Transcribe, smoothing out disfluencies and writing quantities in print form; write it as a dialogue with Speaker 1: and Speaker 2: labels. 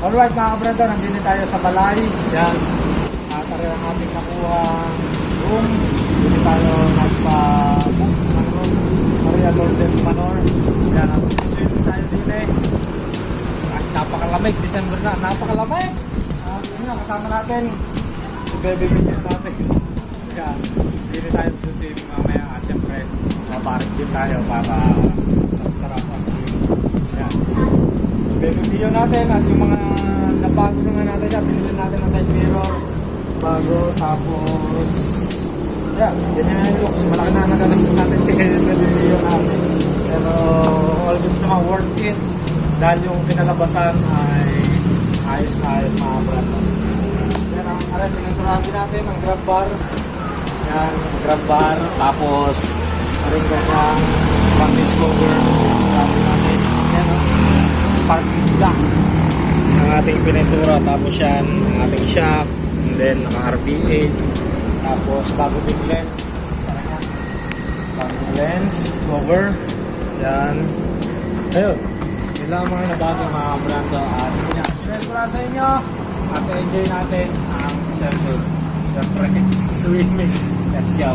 Speaker 1: Alright mga kabranda, nandito tayo sa Balay. Yan. Tara ang ating nakuha room. Dito tayo nagpa-book ng room. Maria Lourdes Manor. Yan. Swim tayo din eh. Napakalamig. December na. Napakalamig. Yun nga, kasama natin. Si Bebe Bigyan natin. Yan. Dito tayo swim mamaya. At syempre, maparik din tayo para sarap ang swim. Yan. Bebe-video natin at yung mga nabago na nga natin siya, binili natin ng side mirror bago, tapos yeah, ganyan yung looks, malaki na nagagastos natin kaya bebe-video natin, pero all good naman, worth it dahil yung pinalabasan ay ayos na ayos mga brand. Yan ang aral, pinagturahan din natin ang grab bar, yan, grab bar, tapos rin kanyang vantage cover, grabe natin, yan o, parking block ang ating pinentura, tapos yan ang ating shock, and then naka RB8, tapos bago din lens, bagong lens cover, yan, ayun, yun lang mga nabago mga brando. At yan, yes para sa inyo at enjoy natin ang December, syempre swimming, let's go.